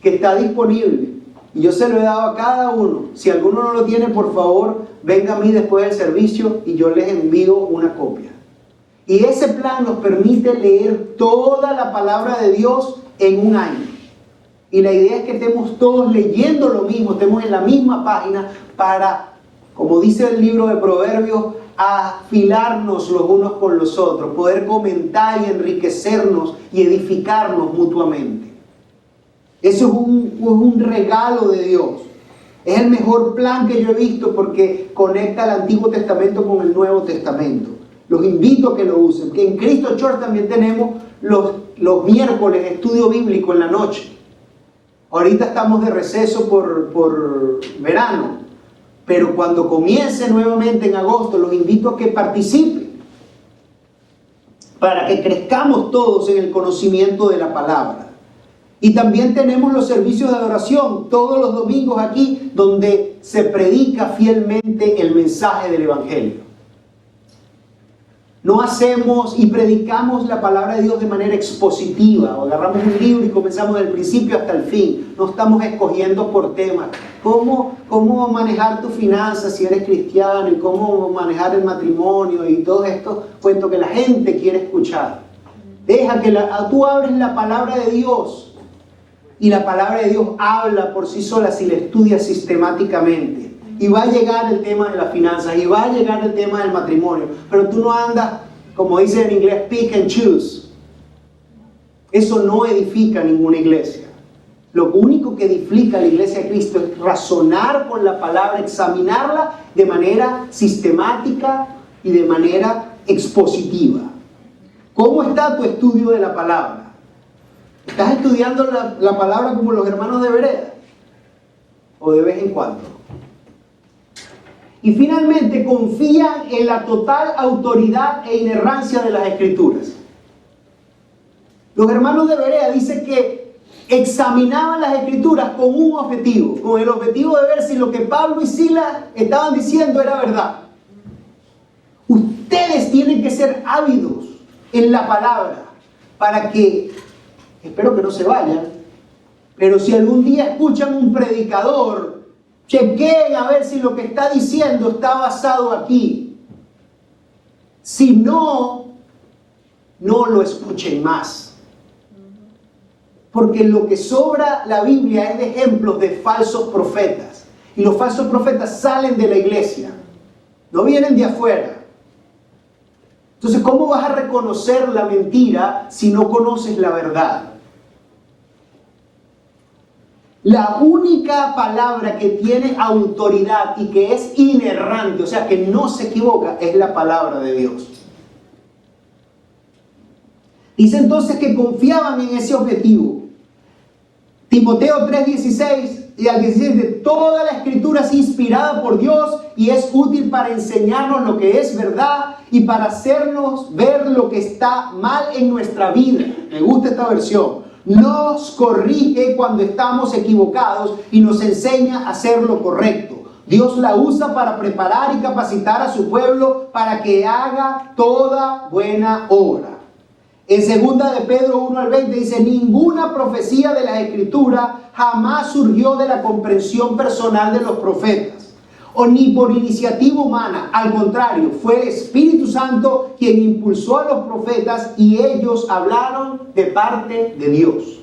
que está disponible. Y yo se lo he dado a cada uno. Si alguno no lo tiene, por favor, venga a mí después del servicio y yo les envío una copia. Y ese plan nos permite leer toda la palabra de Dios en un año. Y la idea es que estemos todos leyendo lo mismo, estemos en la misma página para, como dice el libro de Proverbios, afilarnos los unos con los otros, poder comentar y enriquecernos y edificarnos mutuamente. Eso es un regalo de Dios. Es el mejor plan que yo he visto porque conecta el Antiguo Testamento con el Nuevo Testamento. Los invito a que lo usen. Que en Cristo Church también tenemos los miércoles estudio bíblico en la noche. Ahorita estamos de receso por verano, pero cuando comience nuevamente en agosto, los invito a que participen para que crezcamos todos en el conocimiento de la palabra. Y también tenemos los servicios de adoración todos los domingos aquí, donde se predica fielmente el mensaje del Evangelio. No hacemos y predicamos la palabra de Dios de manera expositiva, o agarramos un libro y comenzamos del principio hasta el fin. No estamos escogiendo por temas. ¿Cómo manejar tus finanzas si eres cristiano? Y cómo manejar el matrimonio y todos estos cuentos que la gente quiere escuchar. Deja que tú abres la palabra de Dios. Y la palabra de Dios habla por sí sola si la estudias sistemáticamente. Y va a llegar el tema de las finanzas, y va a llegar el tema del matrimonio. Pero tú no andas, como dice en inglés, pick and choose. Eso no edifica ninguna iglesia. Lo único que edifica la iglesia de Cristo es razonar con la palabra, examinarla de manera sistemática y de manera expositiva. ¿Cómo está tu estudio de la palabra? ¿Estás estudiando la palabra como los hermanos de Berea? ¿O de vez en cuando? Y finalmente, confían en la total autoridad e inerrancia de las Escrituras. Los hermanos de Berea dicen que examinaban las Escrituras con un objetivo, con el objetivo de ver si lo que Pablo y Silas estaban diciendo era verdad. Ustedes tienen que ser ávidos en la palabra para que, espero que no se vayan, pero si algún día escuchan un predicador, chequeen a ver si lo que está diciendo está basado aquí. Si no, no lo escuchen más. Porque lo que sobra la Biblia es de ejemplos de falsos profetas. Y los falsos profetas salen de la iglesia, no vienen de afuera. Entonces, ¿cómo vas a reconocer la mentira si no conoces la verdad? La única palabra que tiene autoridad y que es inerrante, o sea, que no se equivoca, es la palabra de Dios. Dice entonces que confiaban en ese objetivo. Timoteo 3:16 y al 17, toda la escritura es inspirada por Dios y es útil para enseñarnos lo que es verdad y para hacernos ver lo que está mal en nuestra vida. Me gusta esta versión. Nos corrige cuando estamos equivocados y nos enseña a hacer lo correcto. Dios la usa para preparar y capacitar a su pueblo para que haga toda buena obra. En 2 de Pedro 1 al 20 dice, ninguna profecía de la Escritura jamás surgió de la comprensión personal de los profetas, o ni por iniciativa humana. Al contrario, fue el Espíritu Santo quien impulsó a los profetas y ellos hablaron de parte de Dios.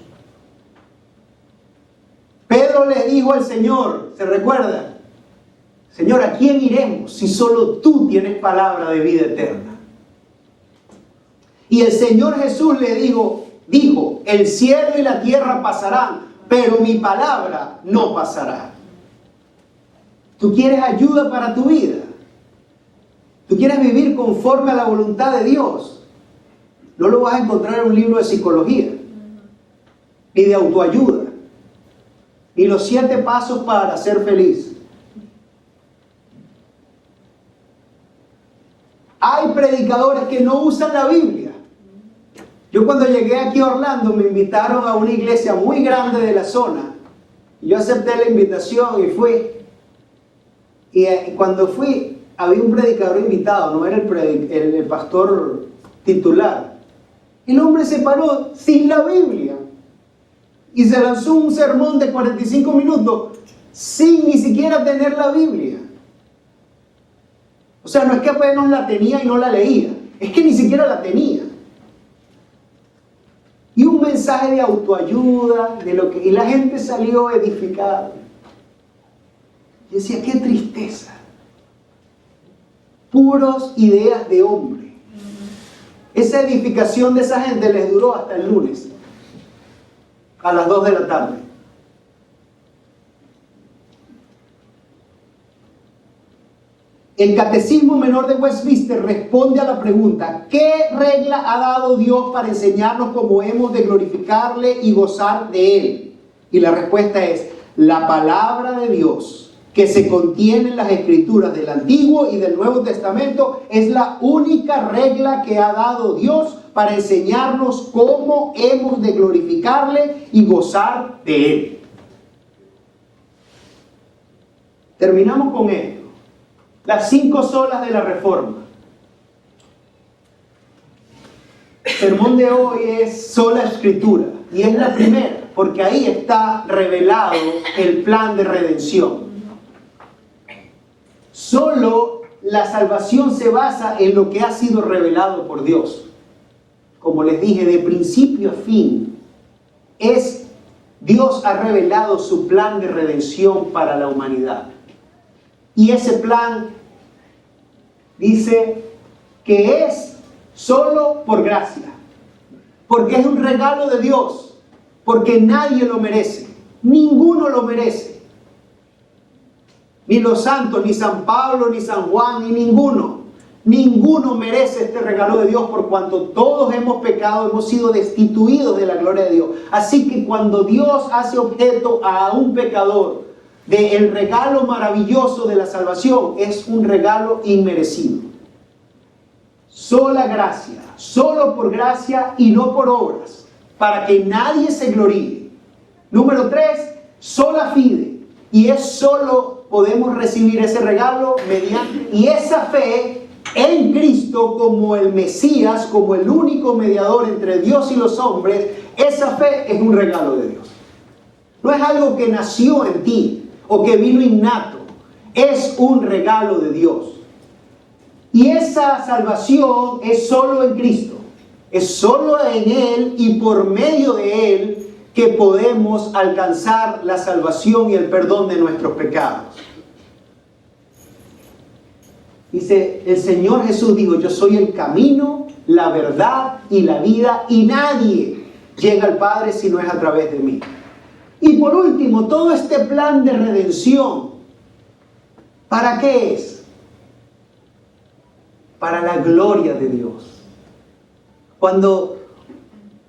Pedro le dijo al Señor, ¿se recuerda? Señor, ¿a quién iremos si solo tú tienes palabra de vida eterna? Y el Señor Jesús le dijo, el cielo y la tierra pasarán, pero mi palabra no pasará. ¿Tú quieres ayuda para tu vida? ¿Tú quieres vivir conforme a la voluntad de Dios? No lo vas a encontrar en un libro de psicología, ni de autoayuda, ni los 7 pasos para ser feliz. Hay predicadores que no usan la Biblia. Yo cuando llegué aquí a Orlando me invitaron a una iglesia muy grande de la zona. Yo acepté la invitación y fui. Y cuando fui, había un predicador invitado, no era el pastor titular. El hombre se paró sin la Biblia y se lanzó un sermón de 45 minutos sin ni siquiera tener la Biblia. O sea, no es que apenas la tenía y no la leía, es que ni siquiera la tenía. Y un mensaje de autoayuda, y la gente salió edificada. Yo decía, qué tristeza. Puros ideas de hombre. Esa edificación de esa gente les duró hasta el lunes, a las 2 de la tarde. El Catecismo Menor de Westminster responde a la pregunta, ¿qué regla ha dado Dios para enseñarnos cómo hemos de glorificarle y gozar de Él? Y la respuesta es, la palabra de Dios que se contiene en las Escrituras del Antiguo y del Nuevo Testamento es la única regla que ha dado Dios para enseñarnos cómo hemos de glorificarle y gozar de Él. Terminamos con esto. Las 5 solas de la Reforma. El sermón de hoy es sola Escritura. Y es la primera, porque ahí está revelado el plan de redención. Solo la salvación se basa en lo que ha sido revelado por Dios. Como les dije, de principio a fin, Dios ha revelado su plan de redención para la humanidad. Y ese plan dice que es solo por gracia, porque es un regalo de Dios, porque nadie lo merece, ninguno lo merece, ni los santos, ni San Pablo, ni San Juan, ni ninguno merece este regalo de Dios, por cuanto todos hemos pecado, hemos sido destituidos de la gloria de Dios. Así que cuando Dios hace objeto a un pecador del regalo maravilloso de la salvación, es un regalo inmerecido. Sola gracia, solo por gracia y no por obras, para que nadie se gloríe. Número 3, sola fide. Y es solo podemos recibir ese regalo mediante, y esa fe en Cristo como el Mesías, como el único mediador entre Dios y los hombres, esa fe es un regalo de Dios. No es algo que nació en ti o que vino innato, es un regalo de Dios. Y esa salvación es solo en Cristo, es solo en Él y por medio de Él que podemos alcanzar la salvación y el perdón de nuestros pecados. Dice, el Señor Jesús dijo, yo soy el camino, la verdad y la vida, y nadie llega al Padre si no es a través de mí. Y por último, todo este plan de redención, ¿para qué es? Para la gloria de Dios. Cuando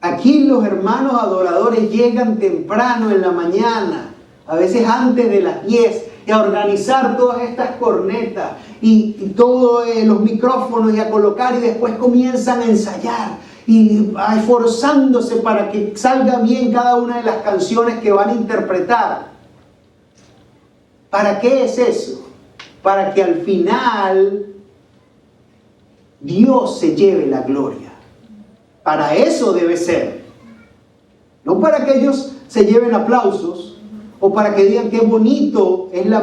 aquí los hermanos adoradores llegan temprano en la mañana, a veces antes de las 10, y a organizar todas estas cornetas y todos los micrófonos y a colocar, y después comienzan a ensayar y esforzándose para que salga bien cada una de las canciones que van a interpretar. ¿Para qué es eso? Para que al final Dios se lleve la gloria. Para eso debe ser. No para que ellos se lleven aplausos o para que digan qué bonita es la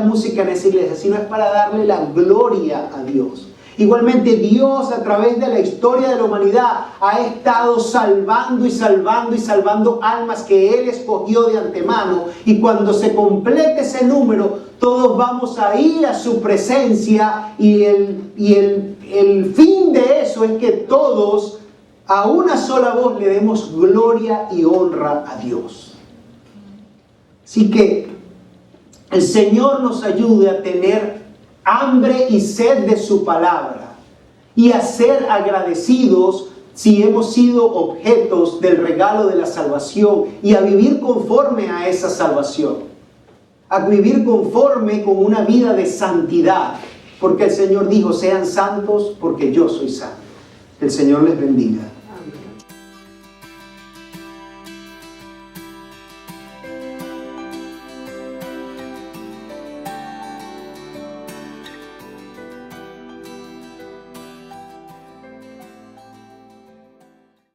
música en esa iglesia, sino es para darle la gloria a Dios. Igualmente Dios, a través de la historia de la humanidad, ha estado salvando y salvando y salvando almas que Él escogió de antemano, y cuando se complete ese número todos vamos a ir a su presencia, y el fin de eso es que todos a una sola voz le demos gloria y honra a Dios. Así que el Señor nos ayude a tener hambre y sed de su palabra y a ser agradecidos si hemos sido objetos del regalo de la salvación, y a vivir conforme a esa salvación, a vivir conforme con una vida de santidad, porque el Señor dijo: sean santos porque yo soy santo. El Señor les bendiga.